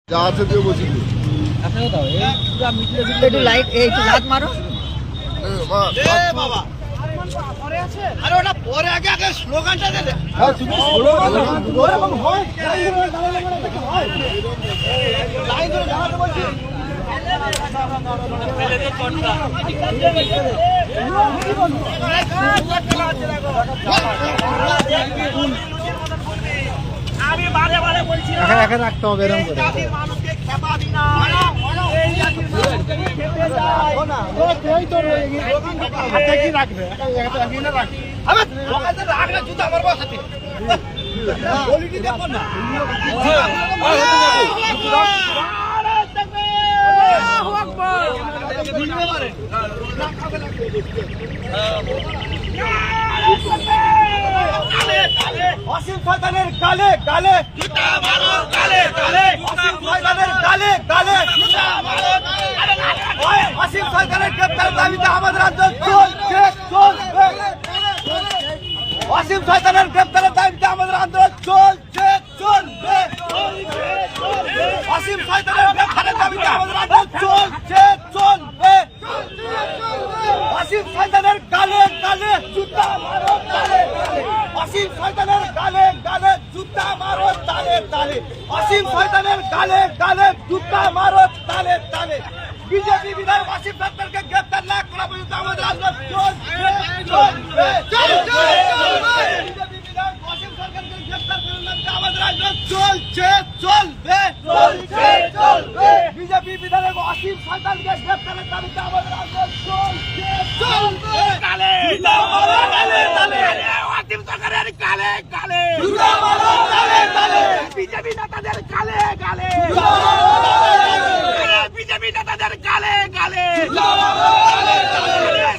যা আছে দিয়ে বসি একটু লাইট এই একটু লাইট মারো বাবা আরে ওটা পরে আগে আগে স্লোগানটা দে। হ্যাঁ তুমি স্লোগান ওরকম হয় লাইন ধরে দাঁড়াতে বলছি। আমি বারে বারে বলছি এখানে রাখতে হবে এরকম করে জাতির মানুষকে খেপা দিনা এই জাতির মানুষকে খেপে যায় না এই তো হাতে কি রাখবে এটা এখানে রাখবে আবে লোকাতে রাখলে জুতা মারবো সাথে কোয়ালিটি দেখো না আল্লাহু আকবার ভিড়ে মারে ওয়াসিম শয়তানের গালে গালে জুতা মারো গালে গালে ওয়াসিম শয়তানের গালে গালে জুতা মারো ওই ওয়াসিম শয়তানের গ্রেফতারের দাবিতে আমাদের আন্দোলন চলছে চলবে ওয়াসিম শয়তানের গ্রেফতারের দাবিতে আমাদের আন্দোলন চলছে চলবে ওয়াসিম শয়তানের গ্রেফতারের দাবিতে আমাদের আন্দোলন চলছে চলবে ওয়াসিম শয়তানের গালে গালে জুতা মারো গালে গালে ওয়াসিম শয়তানের গালে গালে জুতা মারো তালে তালে ওয়াসিম শয়তানের গালে গালে জুতা মারো তালে তালে বিজেপি বিধায়ক ওয়াসিম সরকারকে গ্রেফতার না করা পর্যন্ত আমাদের আন্দোলন চলবে চলবে বিজেপি বিধায়ক ওয়াসিম সরকারকে গ্রেফতার করতে আমাদের আন্দোলন চলছে চলবে চলছে চলবে বিজেপি বিধায়ক ওয়াসিম সরকারকে গ্রেফতারের দাবিতে আমাদের আন্দোলন চলছে চলবে কালে জুতা মারো কালে কালে ওয়াসিম সরকারের কালে কালে জুতা মারো কালে কালে বিজেপি নেতাদের কালে কালে জুতা মারো কালে বিজেপি নেতাদের কালে কালে জুতা মারো কালে কালে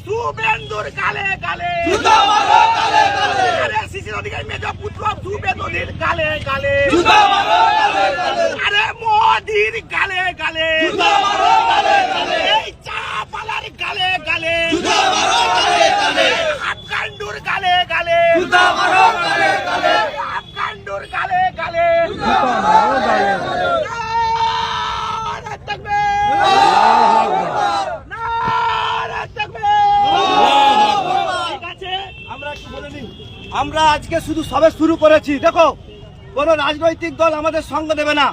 শুভেন্দুর কালে কালে জুতা মারো কালে কালে আরে শিশির অধিকারী মেজর পুত্র শুভেন্দুর কালে কালে জুতা মারো কালে কালে আরে মোদির কালে কালে জুতা মারো কালে কালে এই চাপালার কালে কালে জুতা মারো কালে কালে আফগান্ডুর কালে কালে জুতা মারো কালে কালে আফগান্ডুর কালে কালে জুতা মারো কালে কালে আমরা আজকে শুধু সবে শুরু করেছি দেখো কোন রাজনৈতিক দল আমাদের সঙ্গ দেবে না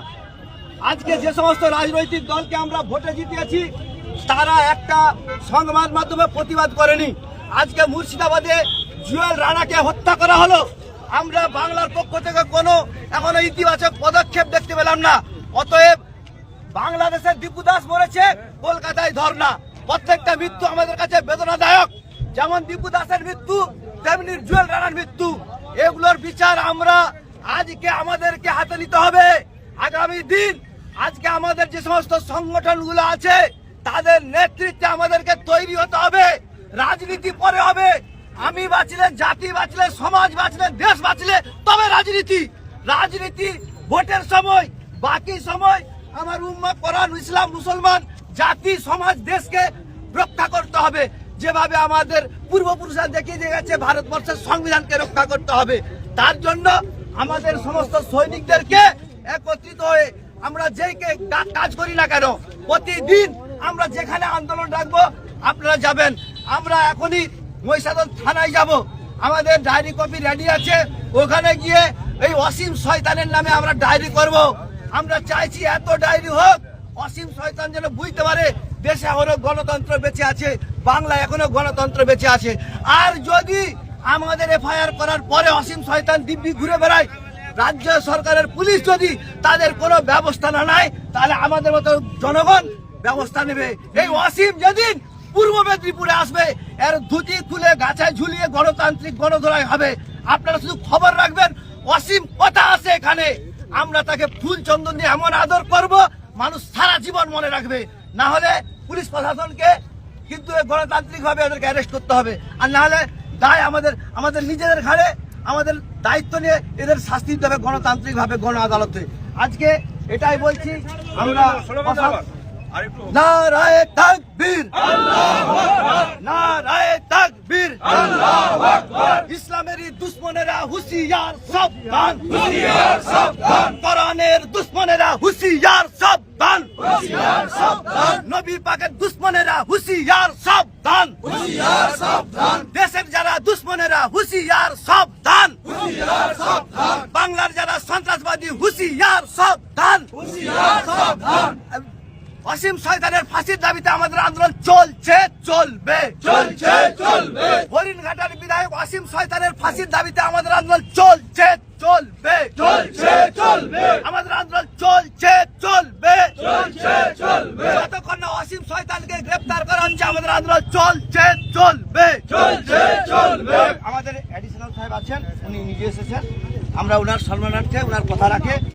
আজকে যে সমস্ত রাজনৈতিক দলকে আমরা ভোটে জিতিয়েছি তারা একটা সংবাদ মাধ্যমে প্রতিবাদ করেনি আজকে মুর্শিদাবাদে জুয়েল রানাকে হত্যা করা হলো আমরা বাংলার পক্ষ থেকে কোনো এখনো ইতিবাচক পদক্ষেপ দেখতে পেলাম না অতএব বাংলাদেশের দীপু দাস মরেছে কলকাতায় ধর্ণা প্রত্যেকটা মৃত্যু আমাদের কাছে বেদনাদায়ক যেমন দীপু দাসের মৃত্যু তেমনি জুয়েল রানার মৃত্যু এগুলোর বিচার আমরা আজকে আমাদেরকে হাতে নিতে হবে আগামী দিন আজকে আমাদের যে সমস্ত সংগঠনগুলো আছে তাদের নেতৃত্বে আমাদেরকে তৈরি হতে হবে রাজনীতি পরে হবে আমি বাঁচলে জাতি বাঁচলে সমাজ বাঁচলে দেশ বাঁচলে তবে রাজনীতি রাজনীতি ভোটের সময় বাকি সময় আমার উম্মাহ কোরআন ইসলাম মুসলমান জাতি সমাজ দেশকে রক্ষা করতে হবে যেভাবে আমাদের পূর্বপুরুষরা দেখিয়ে দিয়ে গেছে ভারতবর্ষের সংবিধানকে রক্ষা করতে হবে তার জন্য আমাদের সমস্ত সৈনিকদেরকে একত্রিত হয়ে আমরা যেই কাজ করি না কেন প্রতিদিন আমরা যেখানে আন্দোলন রাখবো আপনারা যাবেন আমরা এখনই মহিষাদল থানায় যাব আমাদের ডায়েরি কপি রেডি আছে ওখানে গিয়ে এই অসীম শয়তানের নামে আমরা ডায়েরি করব আমরা চাইছি এত ডায়েরি হোক অসীম শয়তান যেন বুঝতে পারে দেশে এখনো গণতন্ত্র বেঁচে আছে বাংলা এখনো গণতন্ত্র বেঁচে আছে আর যদি আমাদের এফআইআর করার পরে অসীম শয়তান দিব্যি ঘুরে বেড়ায় রাজ্য সরকারের পুলিশ যদি তাদের কোনো ব্যবস্থা না নেয় তাহলে আমাদের মতো জনগণ ব্যবস্থা নেবে এই অসীম যেদিন পূর্ব মেদিনীপুরে আসবে এর ধুতি খুলে গাছায় ঝুলিয়ে গণতান্ত্রিক গণধোলাই হবে আপনারা শুধু খবর রাখবেন অসীম কথা আছে এখানে আমরা তাকে ফুল চন্দন দিয়ে এমন আদর করব মানুষ সারা জীবন মনে রাখবে না হলে পুলিশ প্রশাসনকে কিন্তু গণতান্ত্রিক ভাবে এদেরকে অ্যারেস্ট করতে হবে আর না হলে দায় আমাদের নিজেদের ঘাড়ে আমাদের দায়িত্ব নিয়ে এদের শাস্তি দিতে হবে গণতান্ত্রিক ভাবে গণ আদালতে আজকে এটাই বলছি আমরা নারায়ে তাকবীর নারায়ে তাকবীর তাকবীর, ইসলামেরই দুশ্মনেরা হুঁশিয়ার সাবধান, কোরআনের দুশ্মনেরা হুঁশিয়ার সাবধান, নবী পাকের দুশ্মনেরা হুঁশিয়ার সাবধান, দেশের যারা দুশ্মনেরা হুঁশিয়ার সাবধান, বাংলার যারা সন্ত্রাসবাদী হুঁশিয়ার সাবধান। অসীম শয়তানের ফাঁসির দাবিতে আমাদের আন্দোলন চলছে, চলবে, হরিণঘাটার বিধায়ক অসীম শয়তানের ফাঁসির দাবিতে আমাদের আন্দোলন চলছে, চলবে, আমাদের আন্দোলন চলছে, চলবে, যতক্ষণ না অসীম শয়তানকে গ্রেফতার করা হচ্ছে আমাদের আন্দোলন চলছে, চলবে। আমাদের অ্যাডিশনাল সাহেব আছেন, উনি নিজে এসেছেন, আমরা ওনার সম্মানার্থে ওনার কথা রাখে